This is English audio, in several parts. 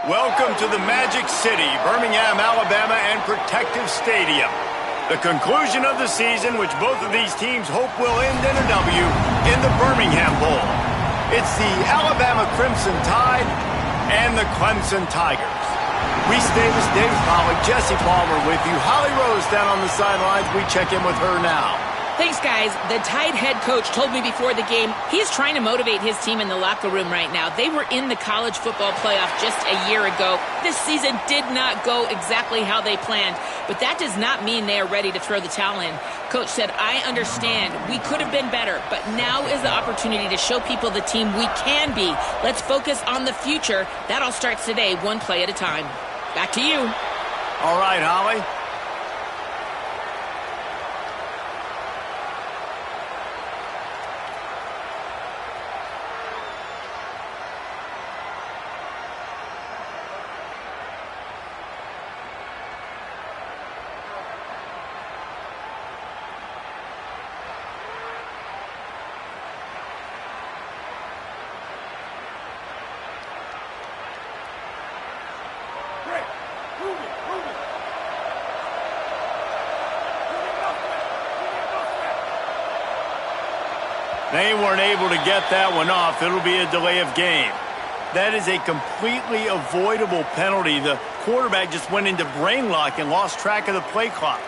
Welcome to the Magic City, Birmingham, Alabama, and Protective Stadium. The conclusion of the season, which both of these teams hope will end in a W, in the Birmingham Bowl. It's the Alabama Crimson Tide and the Clemson Tigers. Reese Davis, David Pollack, Jesse Palmer with you. Holly Rose down on the sidelines. We check in with her now. Thanks, guys. The Tide head coach told me before the game he's trying to motivate his team in the locker room right now. They were in the college football playoff just a year ago. This season did not go exactly how they planned, but that does not mean they are ready to throw the towel in. Coach said, I understand. We could have been better, but now is the opportunity to show people the team we can be. Let's focus on the future. That all starts today, one play at a time. Back to you. All right, Holly. They weren't able to get that one off. It'll be a delay of game. That is a completely avoidable penalty. The quarterback just went into brain lock and lost track of the play clock.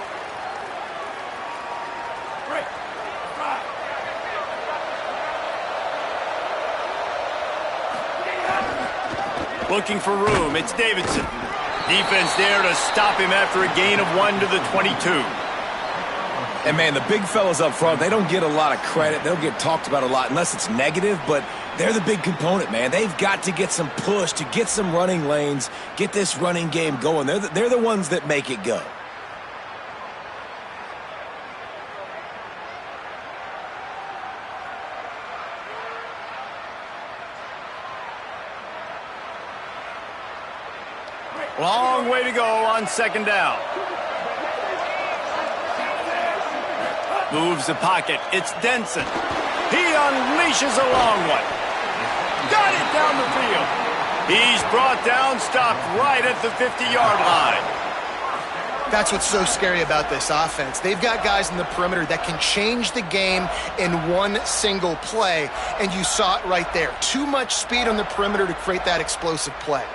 Looking for room. It's Davidson. Defense there to stop him after a gain of 1 to the 22. And, man, the big fellas up front, they don't get a lot of credit. They don't get talked about a lot unless it's negative, but they're the big component, man. They've got to get some push, to get some running lanes, get this running game going. They're the ones that make it go. Long way to go on second down. Moves the pocket. It's Denson. He unleashes a long one. Got it down the field. He's brought down, stopped right at the 50-yard line. That's what's so scary about this offense. They've got guys in the perimeter that can change the game in one single play, and you saw it right there. Too much speed on the perimeter to create that explosive play.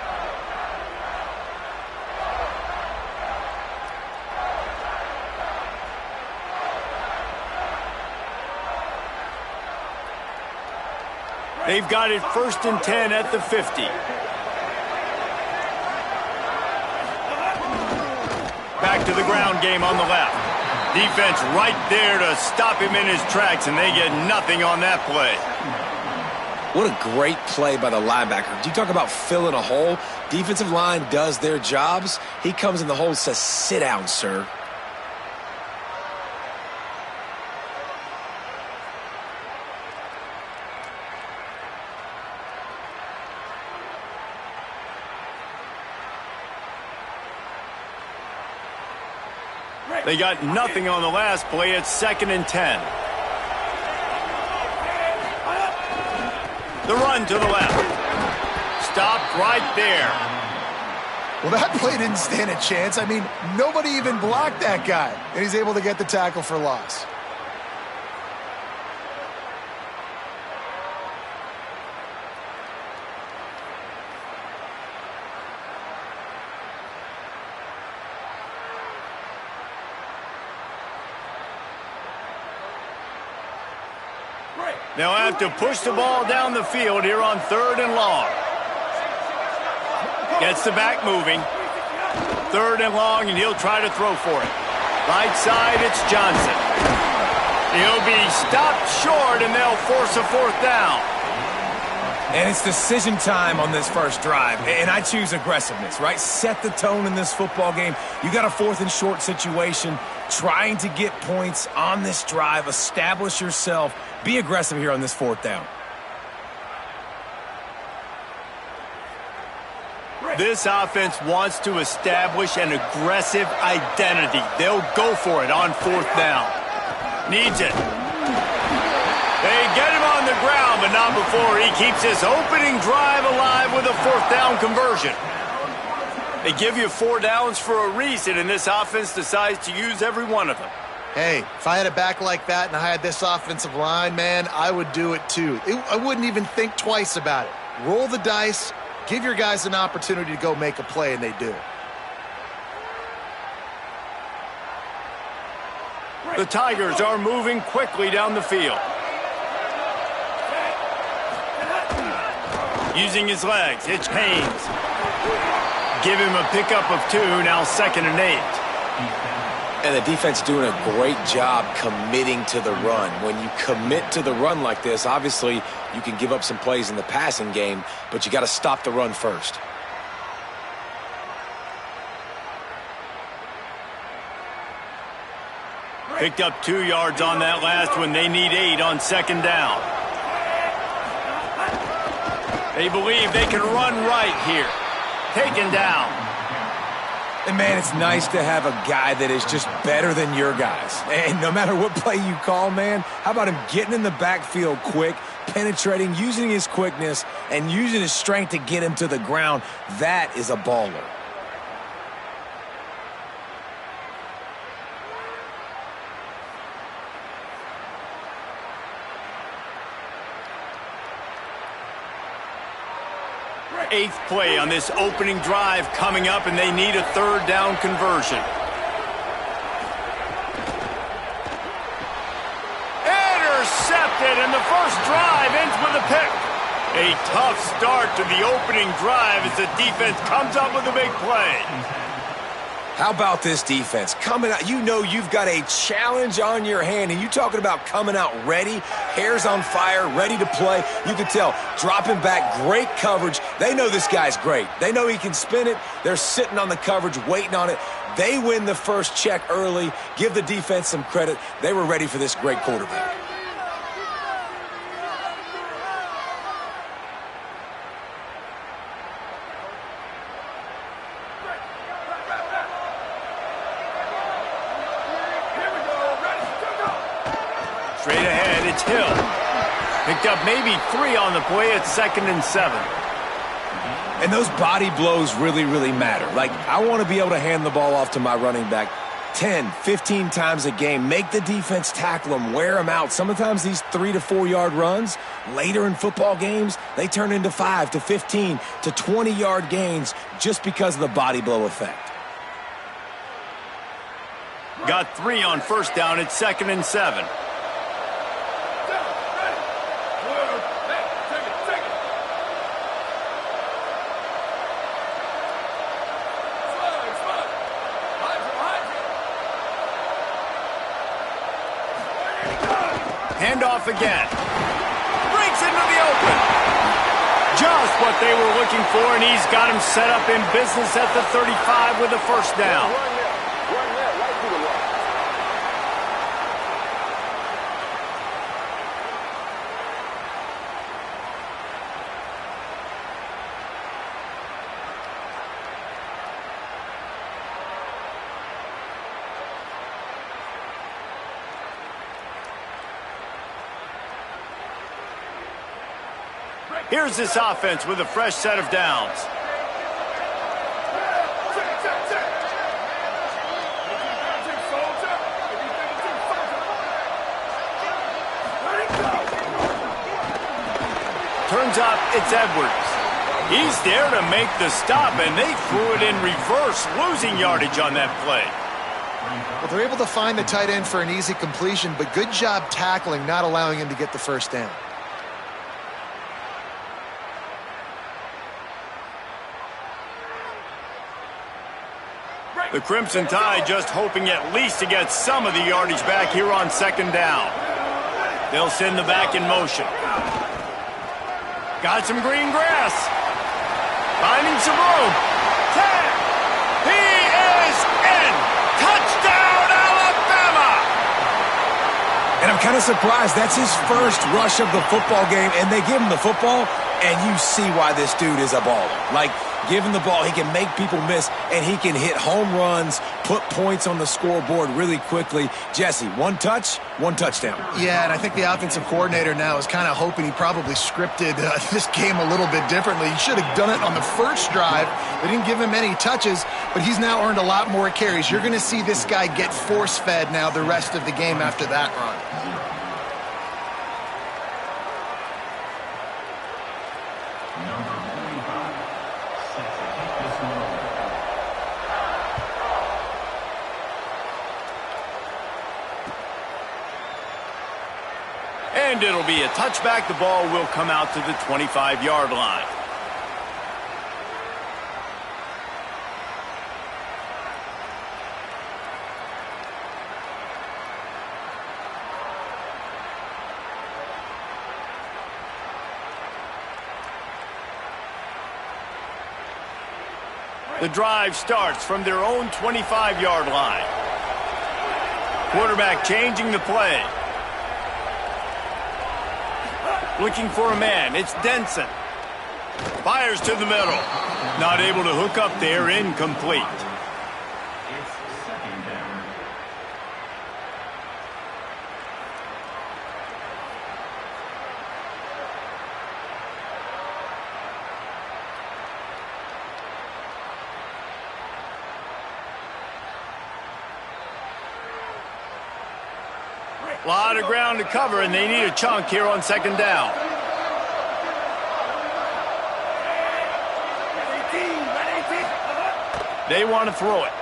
They've got it 1st and 10 at the 50. Back to the ground game on the left. Defense right there to stop him in his tracks, and they get nothing on that play. What a great play by the linebacker. Do you talk about filling a hole? Defensive line does their jobs. He comes in the hole and says, sit down, sir. They got nothing on the last play. It's 2nd and 10. The run to the left. Stopped right there. Well, that play didn't stand a chance. I mean, nobody even blocked that guy, and he's able to get the tackle for loss. They'll have to push the ball down the field here on 3rd and long. Gets the back moving. 3rd and long, and he'll try to throw for it. Right side, it's Johnson. He'll be stopped short, and they'll force a 4th down. And it's decision time on this first drive, and I choose aggressiveness, right? Set the tone in this football game. You got a 4th and short situation, trying to get points on this drive, establish yourself, be aggressive here on this 4th down. This offense wants to establish an aggressive identity. They'll go for it on 4th down. Needs it. They get him on the ground, but not before he keeps his opening drive alive with a 4th down conversion. They give you 4 downs for a reason, and this offense decides to use every one of them. Hey, if I had a back like that and I had this offensive line, man, I would do it too. I wouldn't even think twice about it. Roll the dice, give your guys an opportunity to go make a play, and they do. The Tigers are moving quickly down the field. Using his legs, it's Haynes. Give him a pickup of 2, now 2nd and 8. And the defense doing a great job committing to the run. When you commit to the run like this, obviously you can give up some plays in the passing game, but you got to stop the run first. Picked up 2 yards on that last one. They need 8 on 2nd down. They believe they can run right here. Taken down. And, man, it's nice to have a guy that is just better than your guys. And no matter what play you call, man, how about him getting in the backfield quick, penetrating, using his quickness, and using his strength to get him to the ground? That is a baller. Eighth play on this opening drive coming up, and they need a 3rd down conversion. Intercepted, and the first drive ends with a pick. A tough start to the opening drive as the defense comes up with a big play. How about this defense? Coming out, you know you've got a challenge on your hand, and you talking about coming out ready, hairs on fire, ready to play. You can tell, dropping back, great coverage. They know this guy's great. They know he can spin it. They're sitting on the coverage, waiting on it. They win the first check early. Give the defense some credit. They were ready for this great quarterback. Straight ahead, it's Hill. Picked up maybe 3 on the play at 2nd and 7. And those body blows really, really matter. Like, I want to be able to hand the ball off to my running back 10, 15 times a game. Make the defense tackle them, wear them out. Sometimes these 3 to 4 yard runs, later in football games, they turn into 5 to 15 to 20 yard gains just because of the body blow effect. Got 3 on 1st down at 2nd and 7. Handoff again. Breaks into the open. Just what they were looking for, and he's got him set up in business at the 35 with a 1st down. Here's this offense with a fresh set of downs. Turns out it's Edwards. He's there to make the stop, and they threw it in reverse, losing yardage on that play. Well, they're able to find the tight end for an easy completion, but good job tackling, not allowing him to get the 1st down. The Crimson Tide just hoping at least to get some of the yardage back here on 2nd down. They'll send the back in motion. Got some green grass. Finding some room. 10. He is in. Touchdown, Alabama! And I'm kind of surprised. That's his first rush of the football game, and they give him the football And you see why this dude is a baller. Like, given the ball, he can make people miss, and he can hit home runs, put points on the scoreboard really quickly. Jesse, one touch, one touchdown. Yeah, and I think the offensive coordinator now is kind of hoping he probably scripted this game a little bit differently. He should have done it on the first drive. They didn't give him any touches, but he's now earned a lot more carries. You're going to see this guy get force-fed now the rest of the game after that run. And it'll be a touchback. The ball will come out to the 25-yard line. The drive starts from their own 25-yard line. Quarterback changing the play. Looking for a man. It's Denson. Fires to the middle. Not able to hook up there. Incomplete. A lot of ground to cover, and they need a chunk here on second down. They want to throw it.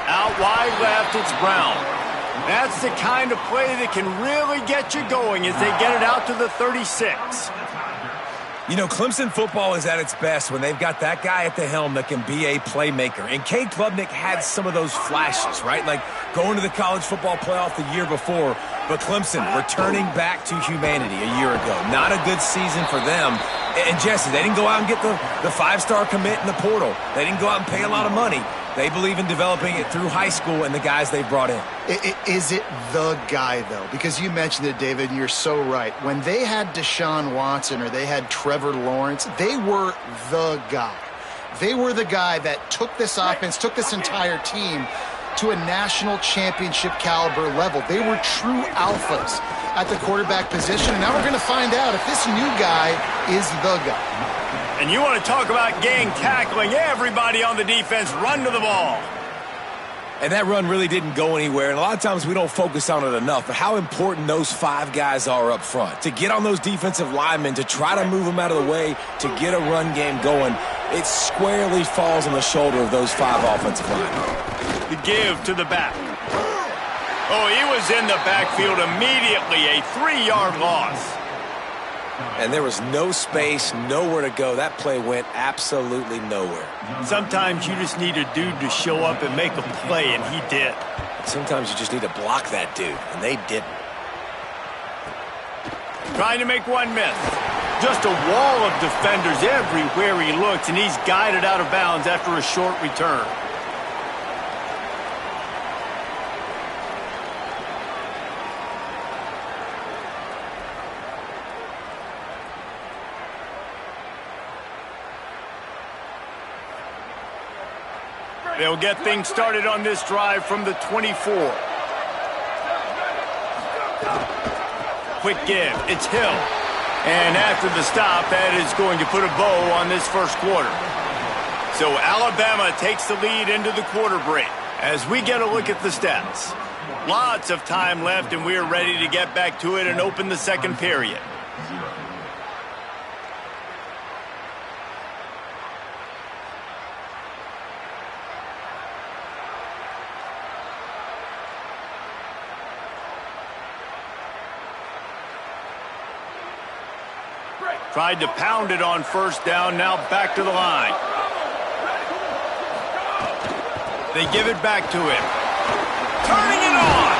Out wide left, it's Brown. That's the kind of play that can really get you going as they get it out to the 36. You know, Clemson football is at its best when they've got that guy at the helm that can be a playmaker. And Cade Klubnik had some of those flashes, right? Like going to the college football playoff the year before. But Clemson returning back to humanity a year ago. Not a good season for them. And Jesse, they didn't go out and get the five-star commit in the portal. They didn't go out and pay a lot of money. They believe in developing it through high school and the guys they've brought in. Is it the guy, though? Because you mentioned it, David, and you're so right. When they had Deshaun Watson or they had Trevor Lawrence, they were the guy. They were the guy that took this offense, took this entire team to a national championship caliber level. They were true alphas at the quarterback position, and now we're going to find out if this new guy is the guy. And you want to talk about gang tackling. Everybody on the defense run to the ball. And that run really didn't go anywhere. And a lot of times we don't focus on it enough. But how important those five guys are up front. To get on those defensive linemen, to try to move them out of the way, to get a run game going, it squarely falls on the shoulder of those five offensive linemen. The give to the back. Oh, he was in the backfield immediately. A 3-yard loss. And there was no space, nowhere to go. That play went absolutely nowhere. Sometimes you just need a dude to show up and make a play, and he did. Sometimes you just need to block that dude, and they didn't. Trying to make one miss. Just a wall of defenders everywhere he looks, and he's guided out of bounds after a short return. They'll get things started on this drive from the 24. Quick give. It's Hill. And after the stop, that is going to put a bow on this first quarter. So Alabama takes the lead into the quarter break. As we get a look at the stats. Lots of time left, and we're ready to get back to it and open the second period. Tried to pound it on first down, now back to the line. They give it back to him. Turning it on!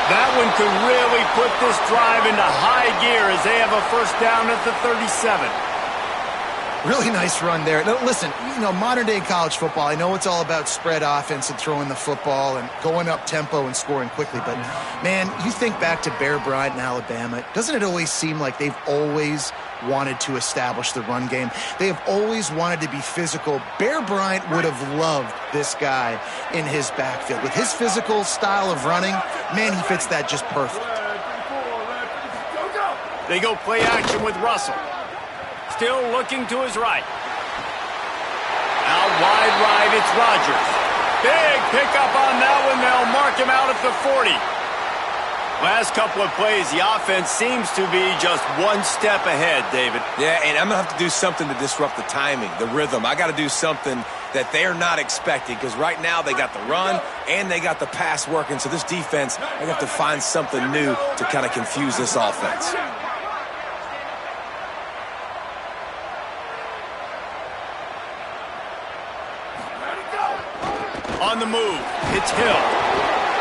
That one could really put this drive into high gear as they have a first down at the 37. Really nice run there. Now, listen, modern-day college football, I know it's all about spread offense and throwing the football and going up tempo and scoring quickly, but, man, you think back to Bear Bryant in Alabama, doesn't it always seem like they've always wanted to establish the run game? They have always wanted to be physical. Bear Bryant would have loved this guy in his backfield. With his physical style of running, man, he fits that just perfect. They go play action with Russell. Still looking to his right. Out wide right, it's Rodgers. Big pickup on that one. They'll mark him out at the 40. Last couple of plays, the offense seems to be just one step ahead, David. Yeah, and I'm going to have to do something to disrupt the timing, the rhythm. I got to do something that they're not expecting, because right now they got the run and they got the pass working. So this defense, I have to find something new to kind of confuse this offense. On the move, it's Hill.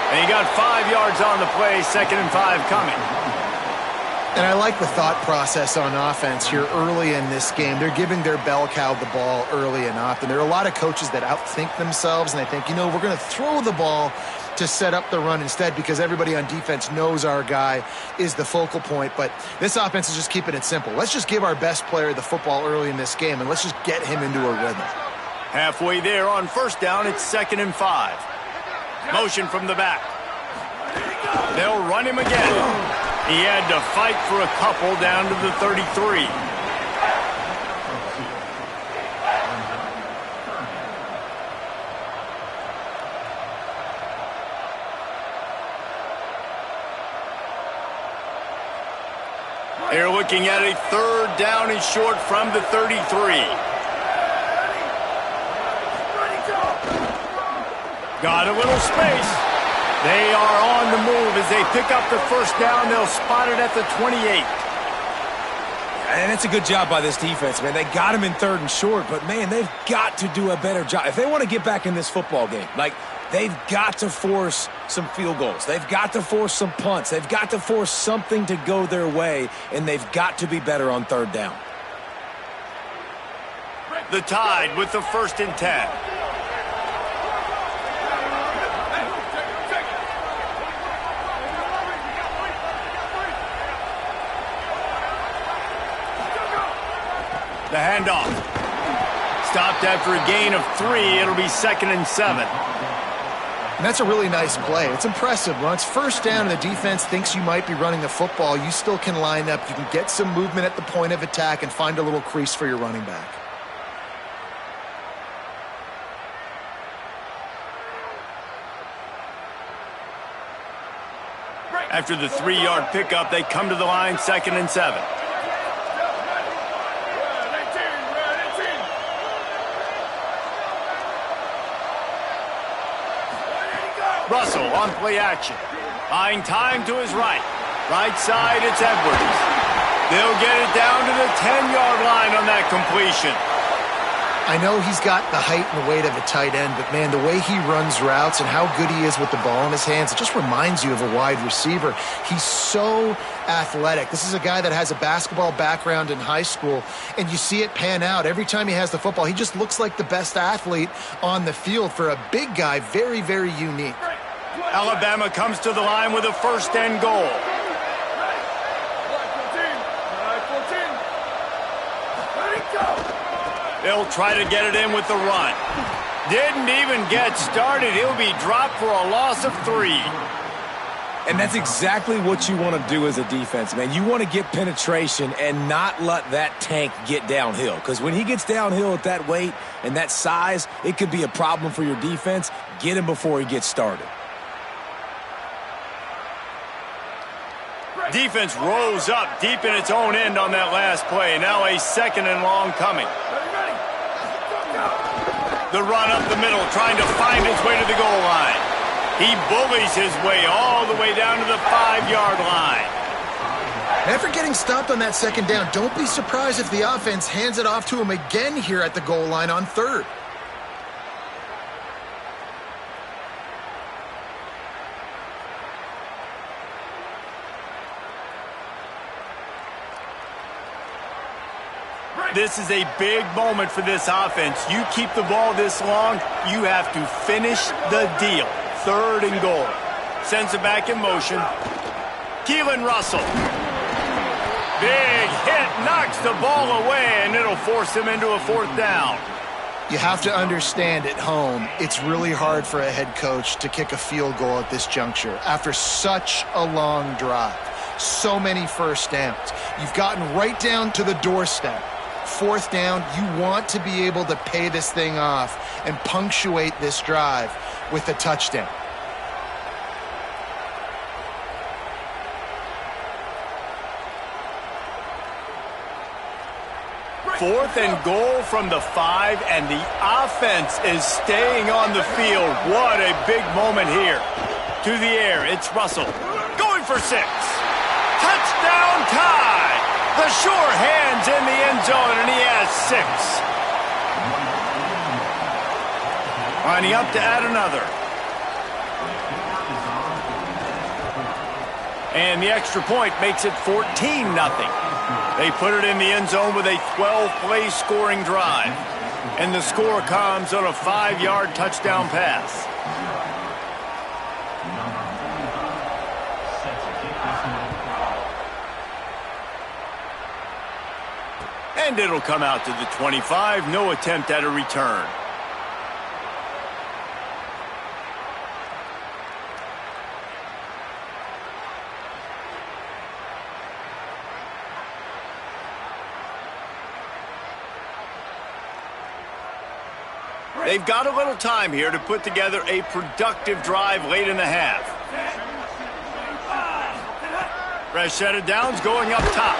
And he got 5 yards on the play, 2nd and 5 coming. And I like the thought process on offense here early in this game. They're giving their bell cow the ball early and often. There are a lot of coaches that outthink themselves, and they think, we're going to throw the ball to set up the run instead because everybody on defense knows our guy is the focal point. But this offense is just keeping it simple. Let's just give our best player the football early in this game, and let's just get him into a rhythm. Halfway there on 1st down, it's 2nd and 5. Motion from the back. They'll run him again. He had to fight for a couple down to the 33. They're looking at a 3rd down and short from the 33. Got a little space. They are on the move as they pick up the 1st down. They'll spot it at the 28. And it's a good job by this defense, man. They got him in 3rd and short, but, man, they've got to do a better job. If they want to get back in this football game, they've got to force some field goals. They've got to force some punts. They've got to force something to go their way, and they've got to be better on 3rd down. The Tide with the 1st and 10. The handoff. Stopped after a gain of 3. It'll be 2nd and 7. And that's a really nice play. It's impressive. When it's 1st down and the defense thinks you might be running the football, you still can line up. You can get some movement at the point of attack and find a little crease for your running back. After the 3-yard pickup, they come to the line, 2nd and 7. Russell on play action. Buying time to his right. Right side, it's Edwards. They'll get it down to the 10-yard line on that completion. I know he's got the height and the weight of a tight end, but, man, the way he runs routes and how good he is with the ball in his hands, it just reminds you of a wide receiver. He's so athletic. This is a guy that has a basketball background in high school, and you see it pan out. Every time he has the football, he just looks like the best athlete on the field. For a big guy, very, very unique. Alabama comes to the line with a 1st and goal. They'll try to get it in with the run. Didn't even get started. He'll be dropped for a loss of 3. And that's exactly what you want to do as a defense, man. You want to get penetration and not let that tank get downhill. Because when he gets downhill at that weight and that size, it could be a problem for your defense. Get him before he gets started. Defense rose up deep in its own end on that last play. Now a 2nd and long coming. The run up the middle, trying to find his way to the goal line. He bullies his way all the way down to the 5-yard line. After getting stopped on that 2nd down, don't be surprised if the offense hands it off to him again here at the goal line on 3rd. This is a big moment for this offense. You keep the ball this long, you have to finish the deal. 3rd and goal. Sends it back in motion. Keelan Russell. Big hit, knocks the ball away, and it'll force him into a 4th down. You have to understand at home, it's really hard for a head coach to kick a field goal at this juncture after such a long drive. So many first downs. You've gotten right down to the doorstep. 4th down, you want to be able to pay this thing off and punctuate this drive with a touchdown. Fourth and goal from the 5, and the offense is staying on the field. What a big moment here. To the air, it's Russell. Going for 6. Touchdown tie. The sure hands in the end zone, and he has 6. Lining up to add another. And the extra point makes it 14-0. They put it in the end zone with a 12-play scoring drive. And the score comes on a 5-yard touchdown pass. And it'll come out to the 25. No attempt at a return. They've got a little time here to put together a productive drive late in the half. Fresh set of downs going up top.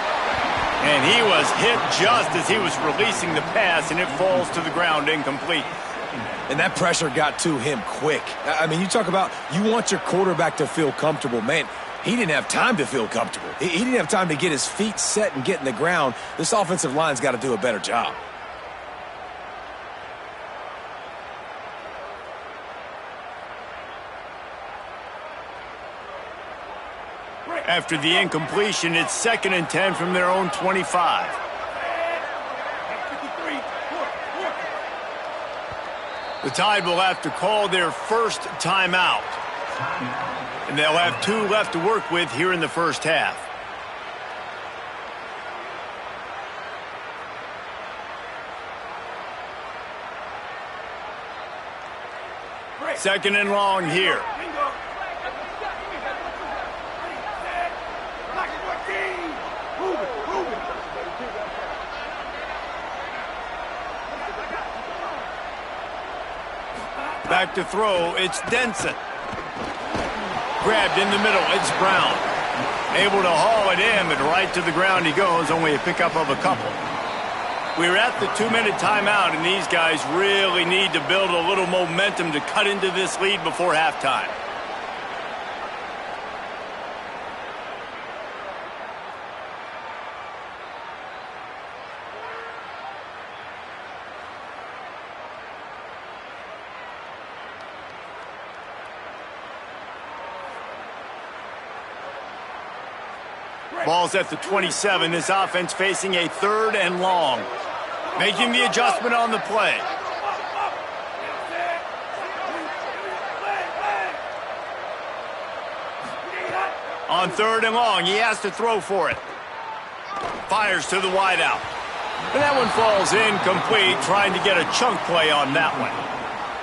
And he was hit just as he was releasing the pass, and it falls to the ground incomplete. And that pressure got to him quick. I mean, you talk about you want your quarterback to feel comfortable. Man, he didn't have time to feel comfortable. He didn't have time to get his feet set and get in the ground. This offensive line's got to do a better job. After the incompletion, it's 2nd and 10 from their own 25. The Tide will have to call their first timeout. And they'll have 2 left to work with here in the first half. Second and long here. Back to throw, it's Denson. Grabbed in the middle, it's Brown. Able to haul it in, but right to the ground he goes, only a pickup of a couple. We're at the 2-minute timeout, and these guys really need to build a little momentum to cut into this lead before halftime. Ball's at the 27. This offense facing a 3rd and long. Making the adjustment on the play. On 3rd and long, he has to throw for it. Fires to the wideout. And that one falls incomplete, trying to get a chunk play on that one.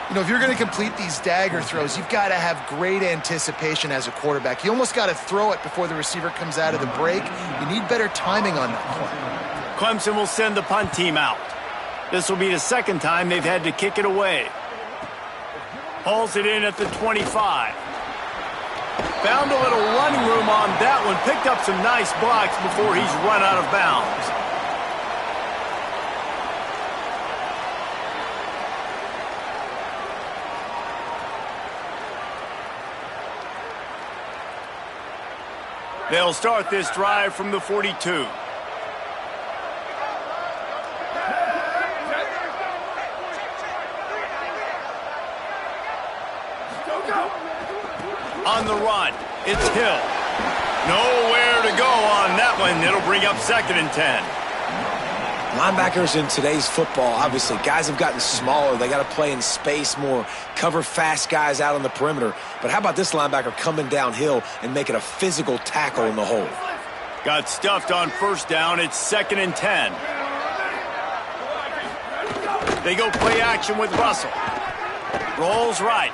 You know, if you're going to complete these dagger throws, you've got to have great anticipation as a quarterback. You almost got to throw it before the receiver comes out of the break. You need better timing on that play. Clemson will send the punt team out. This will be the 2nd time they've had to kick it away. Hauls it in at the 25. Found a little running room on that one. Picked up some nice blocks before he's run out of bounds. They'll start this drive from the 42. On the run, it's Hill. Nowhere to go on that one. It'll bring up 2nd and 10. Linebackers in today's football, obviously, guys have gotten smaller. They got to play in space more, cover fast guys out on the perimeter. But how about this linebacker coming downhill and making a physical tackle in the hole? Got stuffed on first down. It's 2nd and 10. They go play action with Russell. Rolls right.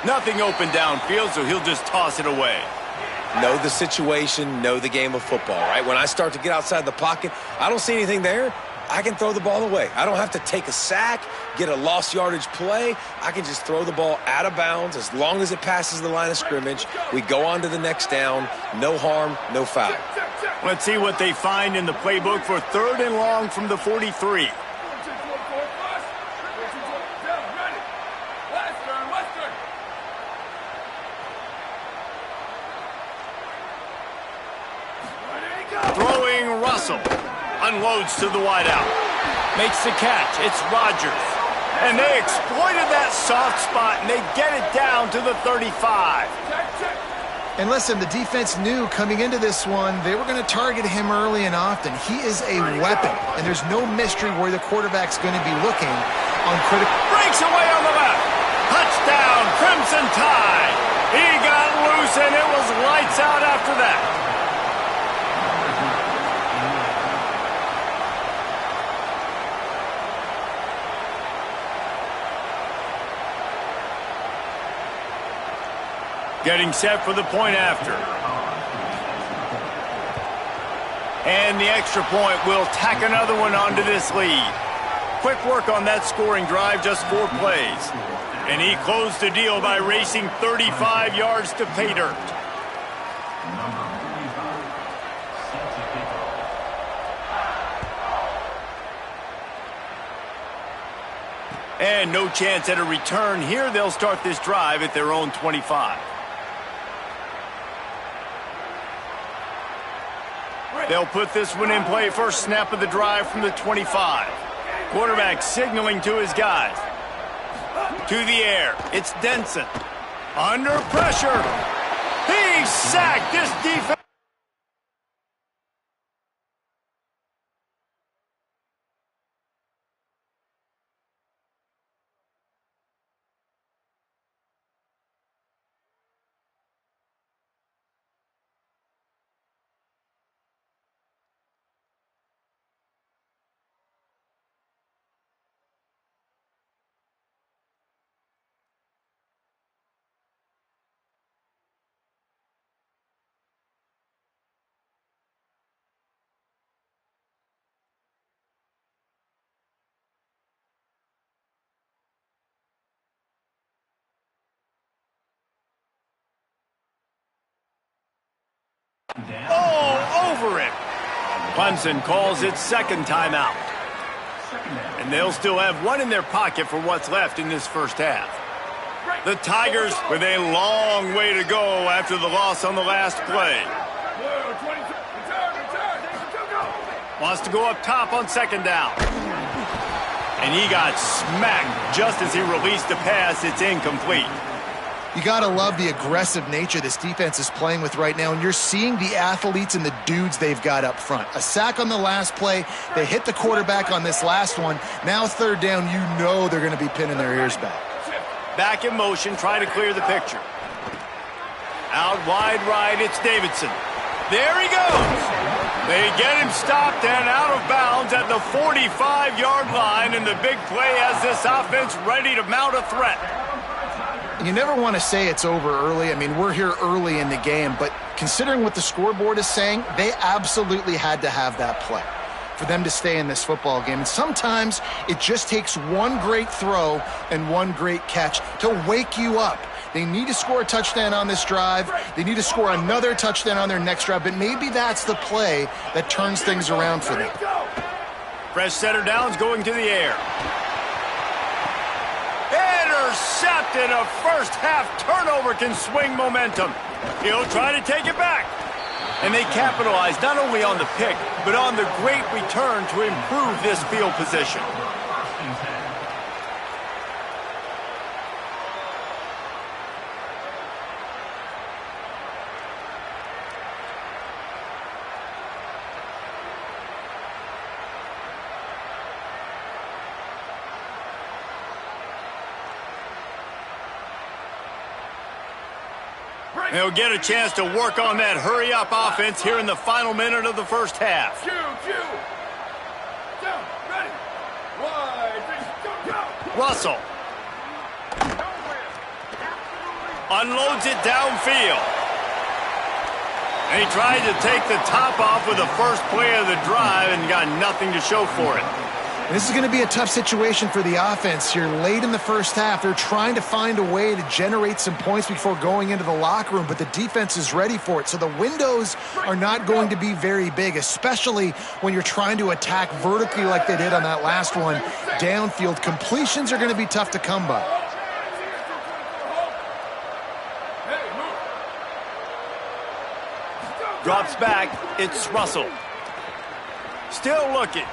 Nothing open downfield, so he'll just toss it away. Know the situation, know the game of football, right? When I start to get outside the pocket, I don't see anything there, I can throw the ball away. I don't have to take a sack, get a lost yardage play. I can just throw the ball out of bounds as long as it passes the line of scrimmage. We go on to the next down. No harm, no foul. Let's see what they find in the playbook for 3rd and long from the 43. Throwing Russell. Unloads to the wideout. Makes the catch. It's Rodgers. And they exploited that soft spot, and they get it down to the 35. And listen, the defense knew coming into this one, they were going to target him early and often. He is a weapon, and there's no mystery where the quarterback's going to be looking on critical. Breaks away on the left. Touchdown, Crimson Tide. He got loose, and it was lights out after that. Getting set for the point after. And the extra point will tack another one onto this lead. Quick work on that scoring drive, just 4 plays. And he closed the deal by racing 35 yards to pay dirt. And no chance at a return here. They'll start this drive at their own 25. They'll put this one in play. First snap of the drive from the 25. Quarterback signaling to his guys. To the air. It's Denson. Under pressure. He sacked this defense. Oh, over it. Clemson calls its second timeout. And they'll still have one in their pocket for what's left in this first half. The Tigers with a long way to go after the loss on the last play. Wants to go up top on second down. And he got smacked just as he released the pass. It's incomplete. You got to love the aggressive nature this defense is playing with right now, and you're seeing the athletes and the dudes they've got up front. A sack on the last play. They hit the quarterback on this last one. Now 3rd down, you know they're going to be pinning their ears back. Back in motion, try to clear the picture. Out wide right, it's Davidson. There he goes. They get him stopped and out of bounds at the 45-yard line, and the big play has this offense ready to mount a threat. You never want to say it's over early. I mean, we're here early in the game, but considering what the scoreboard is saying, they absolutely had to have that play for them to stay in this football game. And sometimes it just takes one great throw and one great catch to wake you up. They need to score a touchdown on this drive. They need to score another touchdown on their next drive, but maybe that's the play that turns things around for them. Fresh setter downs going to the air. Intercepted. A first-half turnover can swing momentum. He'll try to take it back. And they capitalize not only on the pick, but on the great return to improve this field position. They'll get a chance to work on that hurry-up offense here in the final minute of the first half. Russell unloads it downfield. And he tried to take the top off with the first play of the drive and got nothing to show for it. This is going to be a tough situation for the offense here. Late in the first half, they're trying to find a way to generate some points before going into the locker room, but the defense is ready for it. So the windows are not going to be very big, especially when you're trying to attack vertically like they did on that last one. Downfield completions are going to be tough to come by. Drops back, it's Russell. Still looking.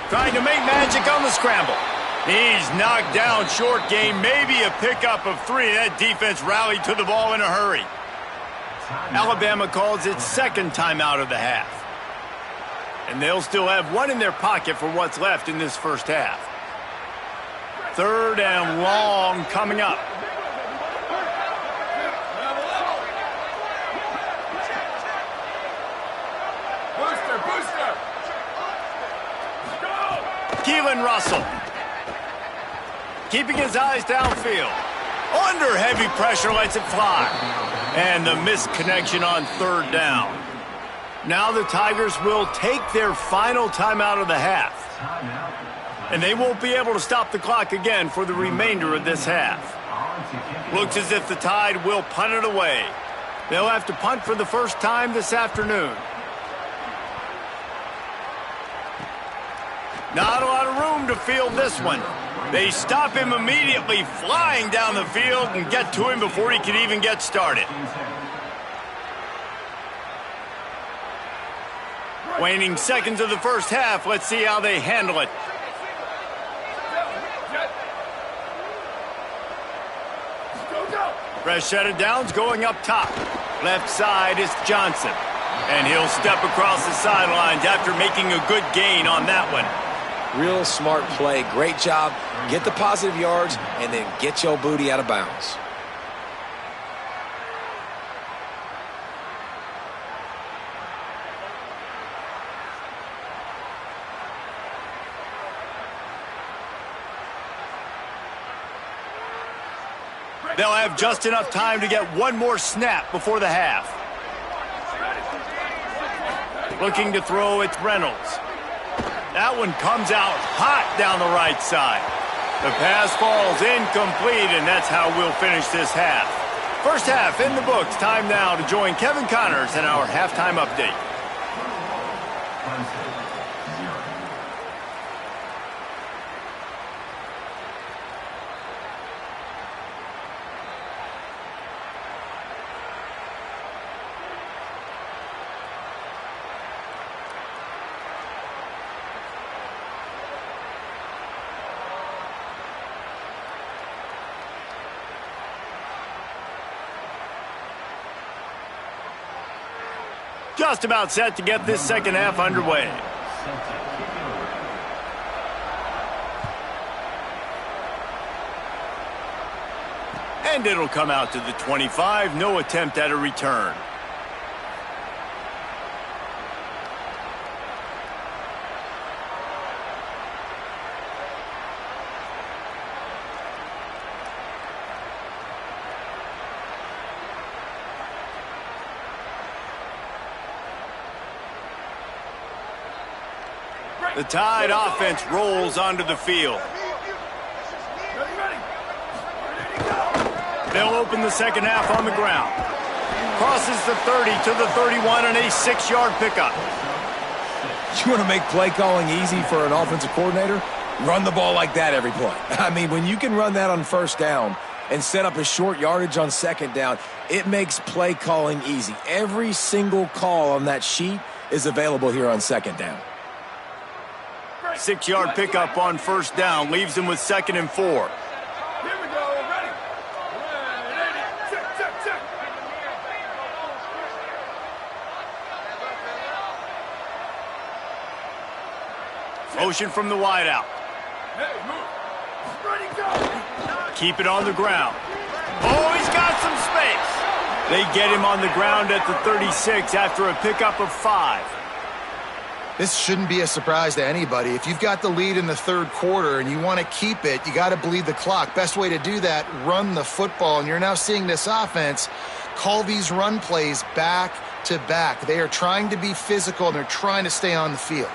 Trying to make magic on the scramble. He's knocked down short game, maybe a pickup of 3. That defense rallied to the ball in a hurry. Alabama calls its second timeout of the half. And they'll still have one in their pocket for what's left in this first half. 3rd and long coming up. Keelan Russell, keeping his eyes downfield. Under heavy pressure, lets it fly. And the missed connection on 3rd down. Now the Tigers will take their final timeout of the half. And they won't be able to stop the clock again for the remainder of this half. Looks as if the Tide will punt it away. They'll have to punt for the first time this afternoon. Not a lot of room to field this one. They stop him immediately, flying down the field, and get to him before he can even get started. Waning seconds of the first half. Let's see how they handle it. Fresh set of downs going up top. Left side is Johnson. And he'll step across the sidelines after making a good gain on that one. Real smart play. Great job. Get the positive yards and then get your booty out of bounds. They'll have just enough time to get one more snap before the half. Looking to throw, it's Reynolds. That one comes out hot down the right side. The pass falls incomplete, and that's how we'll finish this half. First half in the books. Time now to join Kevin Connors in our halftime update. Just about set to get this second half underway. And it'll come out to the 25. No attempt at a return. The Tide offense rolls onto the field. They'll open the second half on the ground. Crosses the 30 to the 31 and a 6-yard pickup. You want to make play calling easy for an offensive coordinator? Run the ball like that every play. I mean, when you can run that on first down and set up a short yardage on second down, it makes play calling easy. Every single call on that sheet is available here on second down. 6-yard pickup on first down leaves them with 2nd and 4. Here we go. Ready. Check. Motion from the wideout. Hey, move. Ready, go. Keep it on the ground. Oh, he's got some space. They get him on the ground at the 36 after a pickup of 5. This shouldn't be a surprise to anybody. If you've got the lead in the third quarter and you want to keep it, you got to bleed the clock. Best way to do that, run the football. And you're now seeing this offense call these run plays back to back. They are trying to be physical, and they're trying to stay on the field.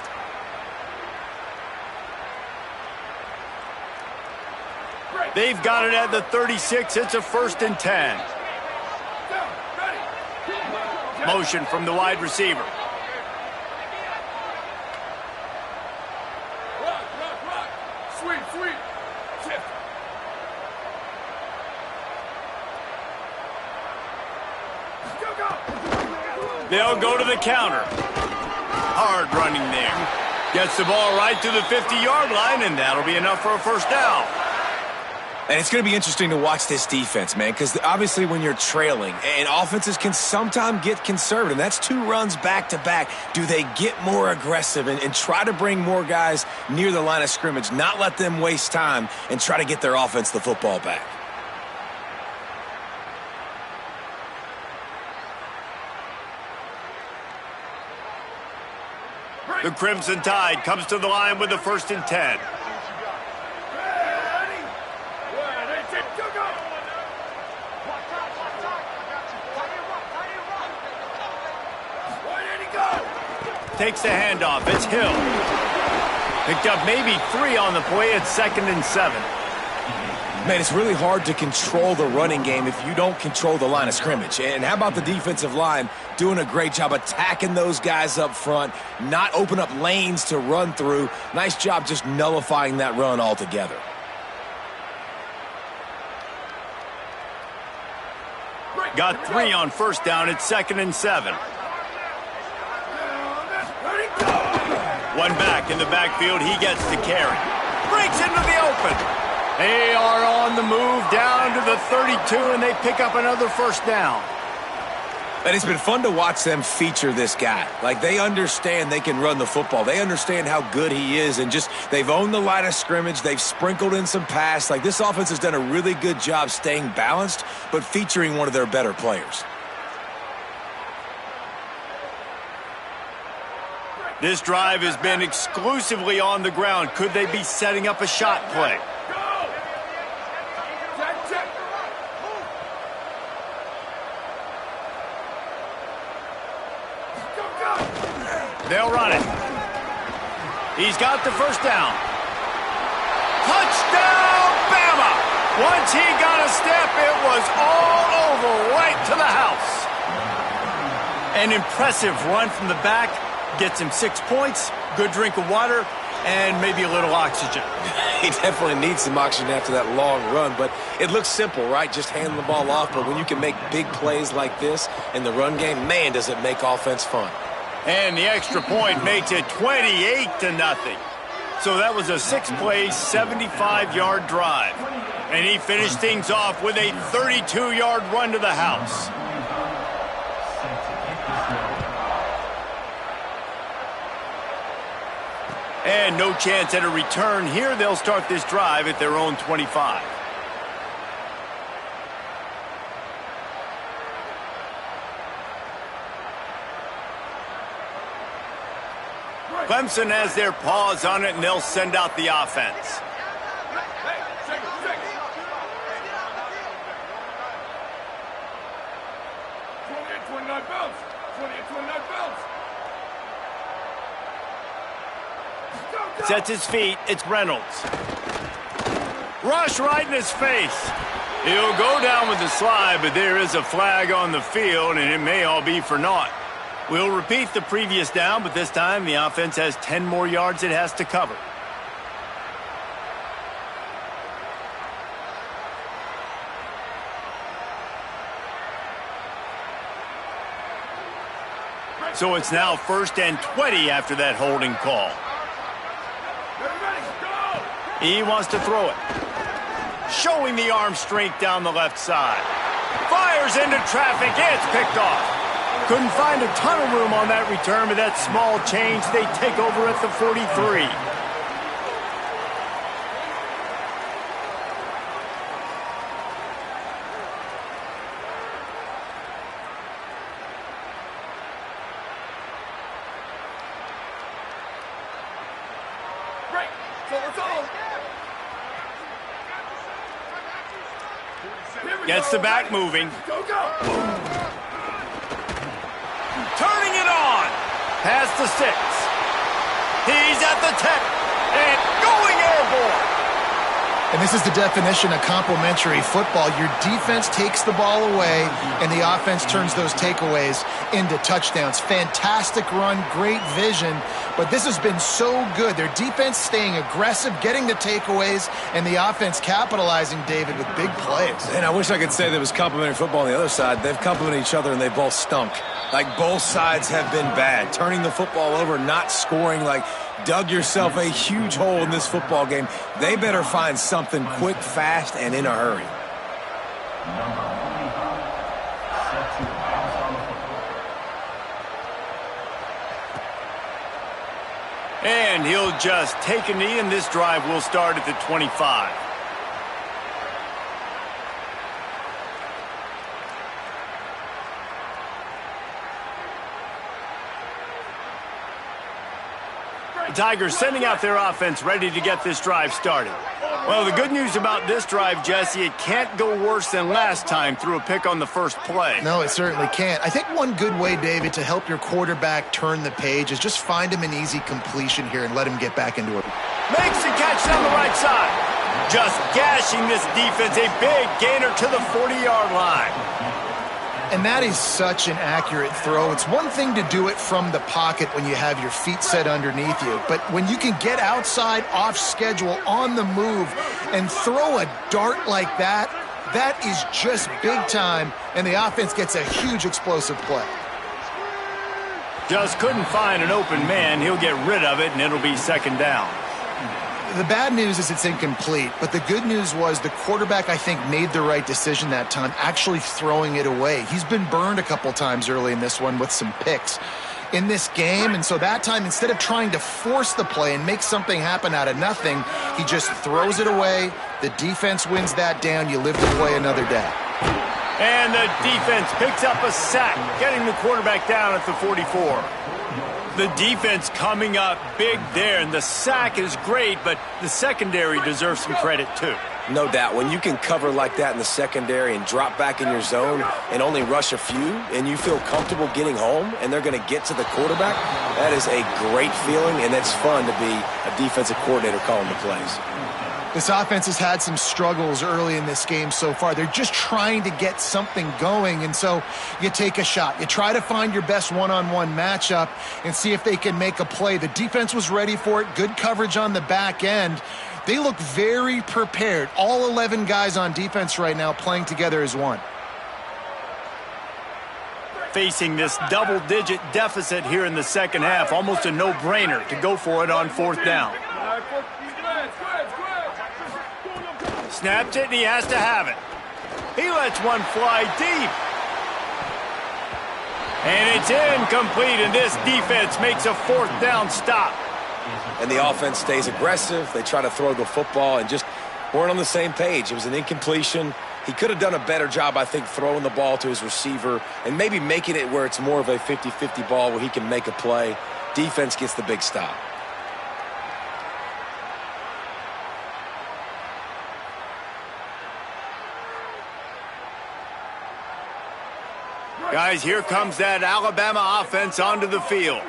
They've got it at the 36. It's a 1st and 10. Motion from the wide receiver. Sweet. Shift. They'll go to the counter. Hard running there. Gets the ball right to the 50-yard line, and that'll be enough for a 1st down. And it's going to be interesting to watch this defense, man, because obviously when you're trailing, and offenses can sometimes get conservative. That's 2 runs back-to-back. Do they get more aggressive and try to bring more guys near the line of scrimmage, not let them waste time, and try to get their offense the football back? The Crimson Tide comes to the line with the 1st and 10. Takes the handoff. It's Hill. Picked up maybe 3 on the play. It's 2nd and 7. Man, it's really hard to control the running game if you don't control the line of scrimmage. And how about the defensive line doing a great job attacking those guys up front, not open up lanes to run through. Nice job just nullifying that run altogether. Got 3 on 1st down. It's 2nd and 7. One back in the backfield. He gets the carry. Breaks into the open. They are on the move down to the 32, and they pick up another 1st down. And it's been fun to watch them feature this guy. Like, they understand they can run the football. They understand how good he is, and just they've owned the line of scrimmage. They've sprinkled in some pass. Like, this offense has done a really good job staying balanced, but featuring one of their better players. This drive has been exclusively on the ground. Could they be setting up a shot play? They'll run it. He's got the 1st down. Touchdown, Bama! Once he got a step, it was all over, right to the house. An impressive run from the back. Gets him 6 points, good drink of water, and maybe a little oxygen. He definitely needs some oxygen after that long run, but it looks simple, right? Just handing the ball off, but when you can make big plays like this in the run game, man, does it make offense fun. And the extra point makes it 28-0. So that was a 6-play, 75-yard drive. And he finished things off with a 32-yard run to the house. And no chance at a return here. They'll start this drive at their own 25. Clemson has their paws on it, and they'll send out the offense. Sets his feet. It's Reynolds. Rush right in his face. He'll go down with the slide, but there is a flag on the field, and it may all be for naught. We'll repeat the previous down, but this time the offense has 10 more yards it has to cover. So it's now 1st and 20 after that holding call. He wants to throw it. Showing the arm strength down the left side. Fires into traffic. It's picked off. Couldn't find a ton of room on that return, but that small change, they take over at the 43. Let's all. Gets the back moving. Go, go. Turning it on. Past the 6. He's at the 10. And going airborne. And this is the definition of complementary football. Your defense takes the ball away, and the offense turns those takeaways into touchdowns. Fantastic run, great vision, but this has been so good. Their defense staying aggressive, getting the takeaways, and the offense capitalizing, David, with big plays. And I wish I could say there was complimentary football on the other side. They've complimented each other, and they both stunk. Like, both sides have been bad. Turning the football over, not scoring, like, dug yourself a huge hole in this football game. They better find something quick, fast, and in a hurry. And he'll just take a knee, and this drive will start at the 25. The Tigers sending out their offense ready to get this drive started. Well, the good news about this drive, Jesse, it can't go worse than last time through a pick on the first play. No, it certainly can't. I think one good way, David, to help your quarterback turn the page is just find him an easy completion here and let him get back into it. Makes the catch down the right side. Just gashing this defense, a big gainer to the 40-yard line. And that is such an accurate throw. It's one thing to do it from the pocket when you have your feet set underneath you, but when you can get outside, off schedule, on the move, and throw a dart like that, that is just big time, and the offense gets a huge explosive play. Just couldn't find an open man. He'll get rid of it, and it'll be second down. The bad news is it's incomplete, but the good news was the quarterback, I think, made the right decision that time, actually throwing it away. He's been burned a couple times early in this one with some picks in this game, and so that time, instead of trying to force the play and make something happen out of nothing, he just throws it away. The defense wins that down. You live to play another day. And the defense picks up a sack, getting the quarterback down at the 44. The defense coming up big there, and the sack is great, but the secondary deserves some credit too. No doubt. When you can cover like that in the secondary and drop back in your zone and only rush a few, and you feel comfortable getting home, and they're going to get to the quarterback, that is a great feeling, and it's fun to be a defensive coordinator calling the plays. This offense has had some struggles early in this game so far. They're just trying to get something going, and so you take a shot. You try to find your best one-on-one matchup and see if they can make a play. The defense was ready for it. Good coverage on the back end. They look very prepared. All 11 guys on defense right now playing together as one. Facing this double-digit deficit here in the second half, almost a no-brainer to go for it on fourth down. Snaps it, and he has to have it. He lets one fly deep. And it's incomplete, and this defense makes a fourth down stop. And the offense stays aggressive. They try to throw the football and just weren't on the same page. It was an incompletion. He could have done a better job, I think, throwing the ball to his receiver and maybe making it where it's more of a 50-50 ball where he can make a play. Defense gets the big stop. Guys, here comes that Alabama offense onto the field.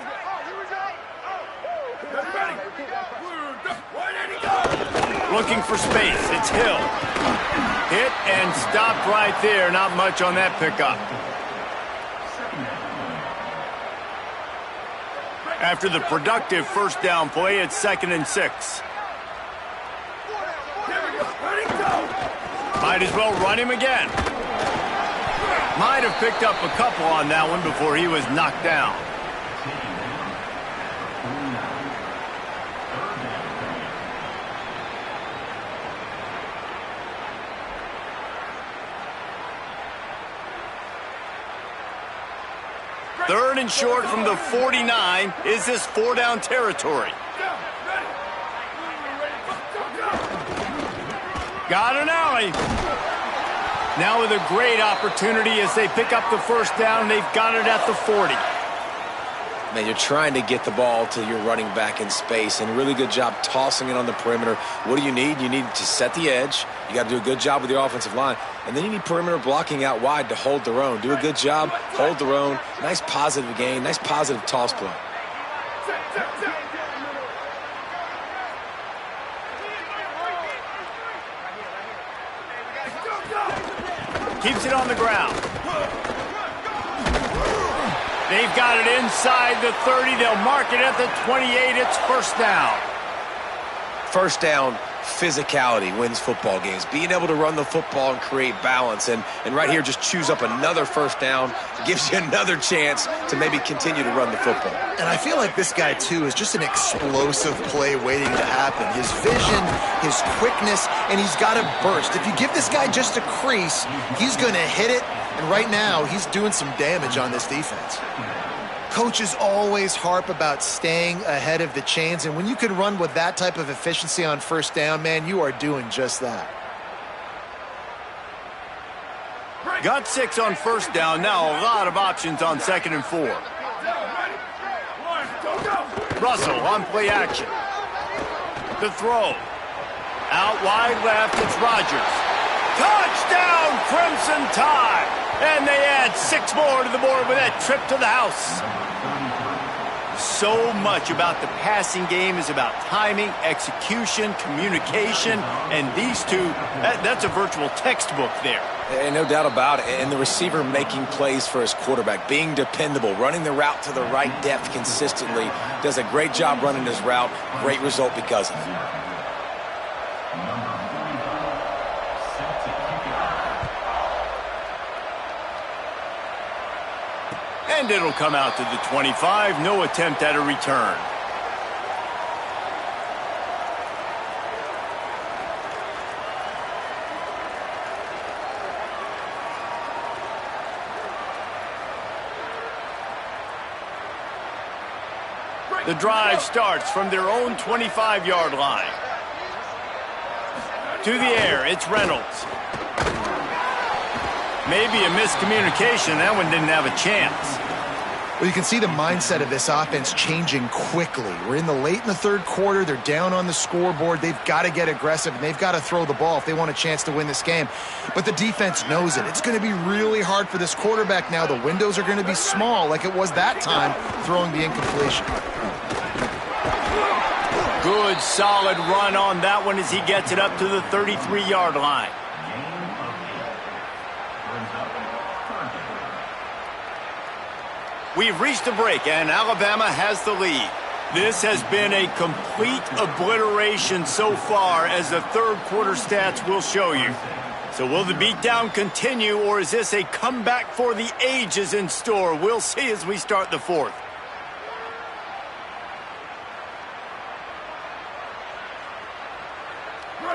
Looking for space. It's Hill. Hit and stopped right there. Not much on that pickup. After the productive first down play, it's 2nd and 6. Might as well run him again. Might have picked up a couple on that one before he was knocked down. Third and short from the 49. Is this 4-down territory? Got an alley. Now with a great opportunity as they pick up the first down. They've got it at the 40. Man, you're trying to get the ball to your running back in space, and a really good job tossing it on the perimeter. What do you need? You need to set the edge. You got to do a good job with your offensive line. And then you need perimeter blocking out wide to hold their own. Do a good job, hold their own. Nice positive gain, nice positive toss play. Keeps it on the ground. They've got it inside the 30. They'll mark it at the 28. It's first down. First down, physicality wins football games. Being able to run the football and create balance. And right here, just choose up another first down. Gives you another chance to maybe continue to run the football. And I feel like this guy, too, is just an explosive play waiting to happen. His vision, his quickness, and he's got a burst. If you give this guy just a crease, he's going to hit it. And right now, he's doing some damage on this defense. Coaches always harp about staying ahead of the chains, and when you can run with that type of efficiency on first down, man, you are doing just that. Got 6 on first down. Now a lot of options on 2nd and 4. Russell on play action. The throw. Out wide left, it's Rodgers. Touchdown, Crimson Tide! And they add 6 more to the board with that trip to the house. So much about the passing game is about timing, execution, communication, and these two, that's a virtual textbook there. And no doubt about it. And the receiver making plays for his quarterback, being dependable, running the route to the right depth consistently, does a great job running his route. Great result because of it. And it'll come out to the 25. No attempt at a return. The drive starts from their own 25-yard line. To the air, it's Reynolds. Maybe a miscommunication. That one didn't have a chance. Well, you can see the mindset of this offense changing quickly. We're in the third quarter. They're down on the scoreboard. They've got to get aggressive, and they've got to throw the ball if they want a chance to win this game. But the defense knows it. It's going to be really hard for this quarterback now. The windows are going to be small like it was that time throwing the incompletion. Good, solid run on that one as he gets it up to the 33-yard line. We've reached a break, and Alabama has the lead. This has been a complete obliteration so far, as the third quarter stats will show you. So will the beatdown continue, or is this a comeback for the ages in store? We'll see as we start the fourth.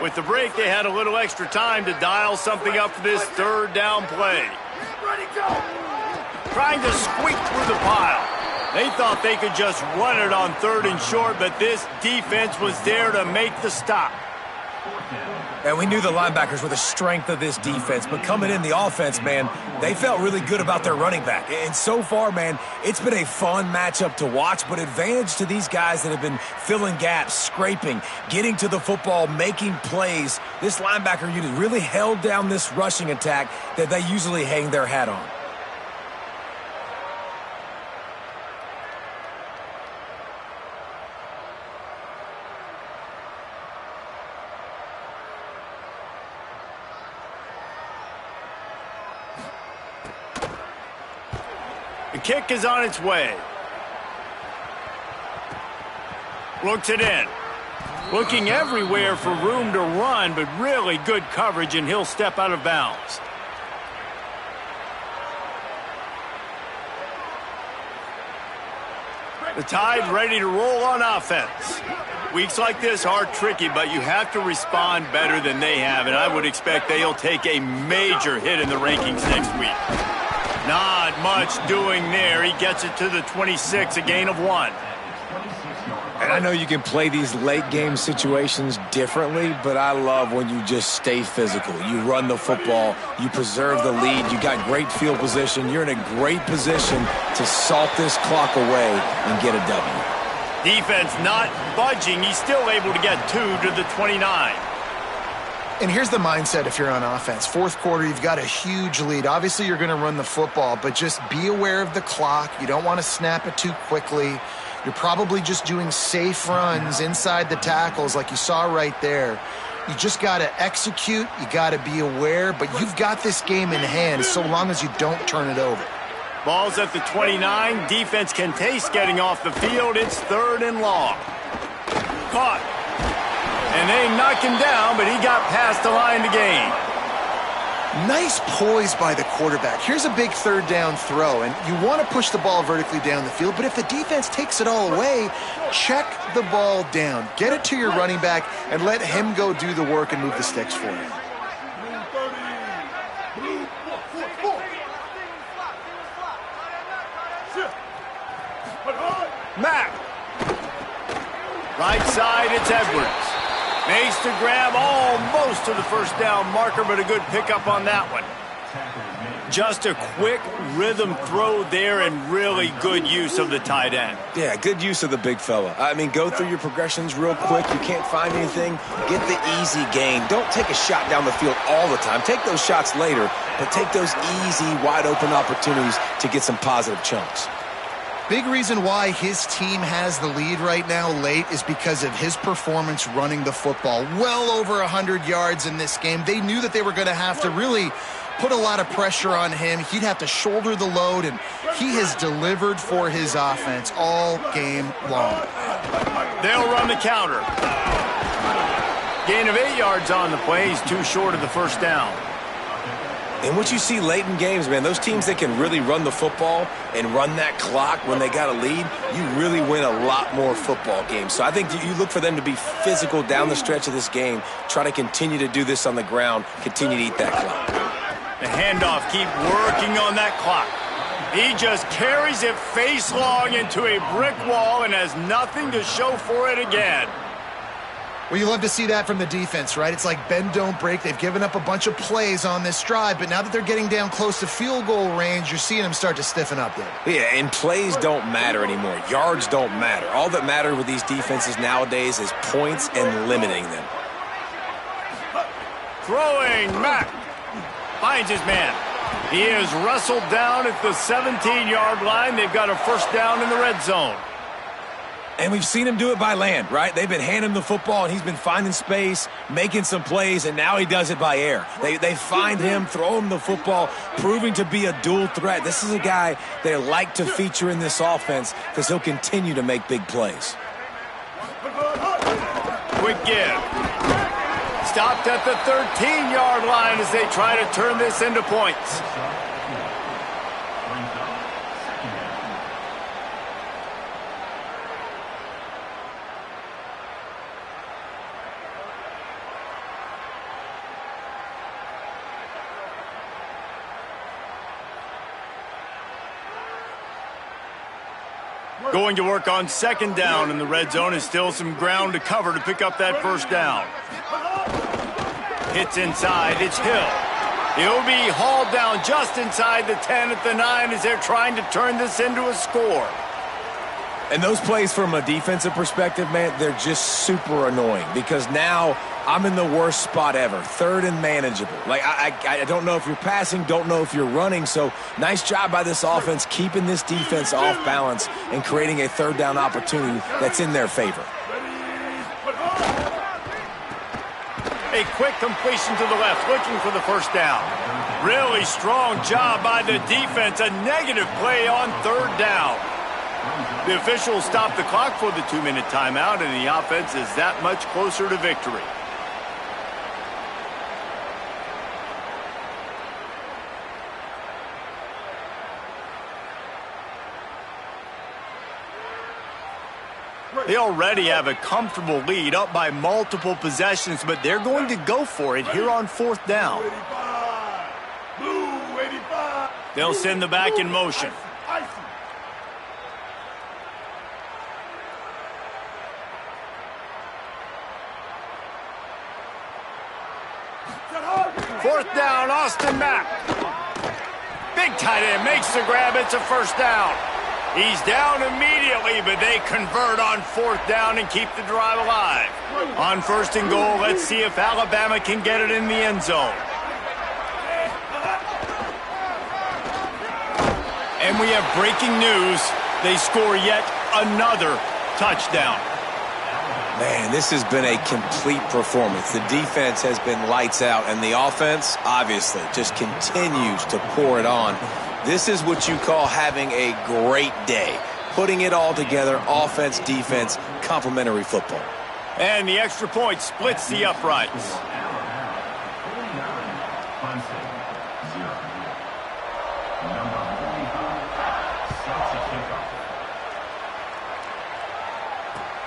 With the break, they had a little extra time to dial something up for this third down play. Trying to squeak through the pile. They thought they could just run it on 3rd and short, but this defense was there to make the stop. And we knew the linebackers were the strength of this defense, but coming in the offense, man, they felt really good about their running back. And so far, man, it's been a fun matchup to watch, but advantage to these guys that have been filling gaps, scraping, getting to the football, making plays. This linebacker unit really held down this rushing attack that they usually hang their hat on. The kick is on its way. Looks it in. Looking everywhere for room to run, but really good coverage, and he'll step out of bounds. The Tide ready to roll on offense. Weeks like this are tricky, but you have to respond better than they have, and I would expect they'll take a major hit in the rankings next week. Not much doing there. He gets it to the 26, a gain of 1. And I know you can play these late game situations differently, but I love when you just stay physical. You run the football, you preserve the lead, you got great field position, you're in a great position to salt this clock away and get a W. Defense not budging. He's still able to get 2 to the 29. And here's the mindset if you're on offense. Fourth quarter, you've got a huge lead. Obviously, you're going to run the football, but just be aware of the clock. You don't want to snap it too quickly. You're probably just doing safe runs inside the tackles like you saw right there. You just got to execute. You got to be aware, but you've got this game in hand so long as you don't turn it over. Ball's at the 29. Defense can taste getting off the field. It's 3rd and long. Caught. And they knock him down, but he got past the line to gain. Nice poise by the quarterback. Here's a big 3rd down throw, and you want to push the ball vertically down the field, but if the defense takes it all away, check the ball down. Get it to your running back and let him go do the work and move the sticks for you. Mack. Right side, it's Edwards. Makes the grab almost to the first down marker, but a good pickup on that one. Just a quick rhythm throw there and really good use of the tight end. Yeah, good use of the big fella. I mean, go through your progressions real quick. You can't find anything. Get the easy gain. Don't take a shot down the field all the time. Take those shots later, but take those easy, wide-open opportunities to get some positive chunks. Big reason why his team has the lead right now late is because of his performance running the football. Well over 100 yards in this game. They knew that they were going to have to really put a lot of pressure on him. He'd have to shoulder the load, and he has delivered for his offense all game long. They'll run the counter. Gain of 8 yards on the play. He's too short of the first down. And what you see late in games, man, those teams that can really run the football and run that clock when they got a lead, you really win a lot more football games. So I think you look for them to be physical down the stretch of this game, try to continue to do this on the ground, continue to eat that clock. The handoff, keep working on that clock. He just carries it face long into a brick wall and has nothing to show for it again. Well, you love to see that from the defense, right? It's like bend, don't break. They've given up a bunch of plays on this drive, but now that they're getting down close to field goal range, you're seeing them start to stiffen up there. Yeah, and plays don't matter anymore. Yards don't matter. All that matters with these defenses nowadays is points and limiting them. Throwing, Mack finds his man. He is wrestled down at the 17-yard line. They've got a first down in the red zone. And we've seen him do it by land, right? They've been handing him the football, and he's been finding space, making some plays, and now he does it by air. They find him, throw him the football, proving to be a dual threat. This is a guy they like to feature in this offense because he'll continue to make big plays. Quick give. Stopped at the 13-yard line as they try to turn this into points. Going to work on second down in the red zone, and still some ground to cover to pick up that first down. Hits inside, it's Hill. He'll be hauled down just inside the 10 at the 9 as they're trying to turn this into a score. And those plays from a defensive perspective, man, they're just super annoying because now I'm in the worst spot ever, 3rd and manageable. Like, I don't know if you're passing, don't know if you're running, so nice job by this offense keeping this defense off balance and creating a 3rd down opportunity that's in their favor. A quick completion to the left, looking for the first down. Really strong job by the defense, a negative play on 3rd down. The officials stopped the clock for the 2-minute timeout, and the offense is that much closer to victory. They already have a comfortable lead, up by multiple possessions, but they're going to go for it here on 4th down. They'll send the back in motion. Fourth down, Austin Mack. Big tight end makes the grab. It's a first down. He's down immediately, but they convert on fourth down and keep the drive alive. On first and goal, let's see if Alabama can get it in the end zone. And we have breaking news. They score yet another touchdown. Man, this has been a complete performance. The defense has been lights out, and the offense, obviously, just continues to pour it on. This is what you call having a great day. Putting it all together, offense, defense, complementary football. And the extra point splits the uprights.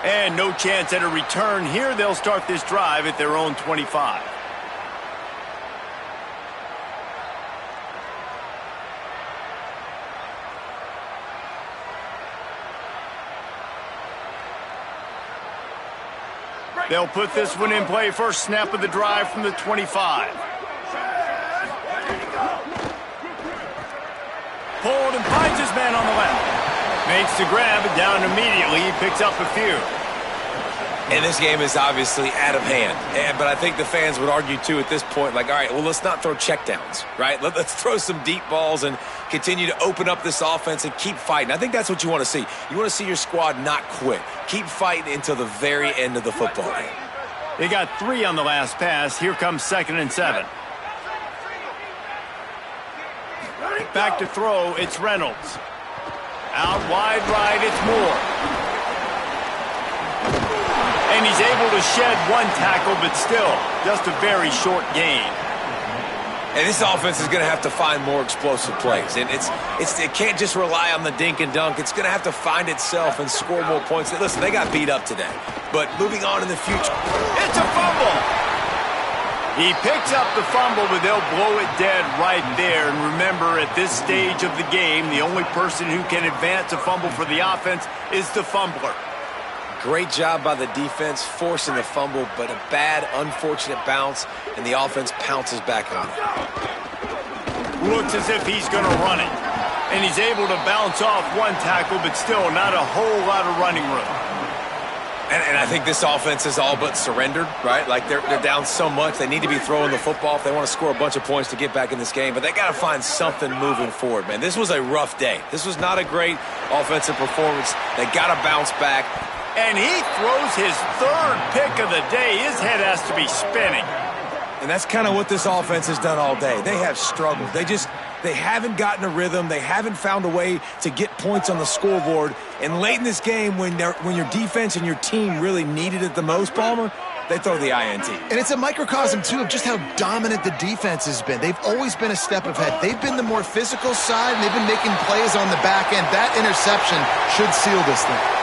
And no chance at a return here. They'll start this drive at their own 25. They'll put this one in play. First snap of the drive from the 25. Pulled and finds his man on the left. Makes the grab, down immediately. He picks up a few. And this game is obviously out of hand. But I think the fans would argue, too, at this point, like, all right, well, let's not throw checkdowns, right? Let's throw some deep balls and continue to open up this offense and keep fighting. I think that's what you want to see. You want to see your squad not quit. Keep fighting until the very end of the football game. They got 3 on the last pass. Here comes 2nd and 7. Back to throw, it's Reynolds. Out wide right, it's Moore. And he's able to shed one tackle, but still, just a very short gain. And this offense is going to have to find more explosive plays. And it can't just rely on the dink and dunk. It's going to have to find itself and score more points. Listen, they got beat up today. But moving on in the future. It's a fumble! He picks up the fumble, but they'll blow it dead right there. And remember, at this stage of the game, the only person who can advance a fumble for the offense is the fumbler. Great job by the defense forcing the fumble, but a bad, unfortunate bounce, and the offense pounces back on it. Looks as if he's going to run it. And he's able to bounce off one tackle, but still not a whole lot of running room. And I think this offense is all but surrendered, right? Like they're down so much. They need to be throwing the football if they want to score a bunch of points to get back in this game. But they got to find something moving forward, man. This was a rough day. This was not a great offensive performance. They got to bounce back. And he throws his 3rd pick of the day. His head has to be spinning. And that's kind of what this offense has done all day. They have struggled. They haven't gotten a rhythm. They haven't found a way to get points on the scoreboard. And late in this game, when your defense and your team really needed it the most, Palmer, they throw the INT. And it's a microcosm, too, of just how dominant the defense has been. They've always been a step ahead. They've been the more physical side, and they've been making plays on the back end. That interception should seal this thing.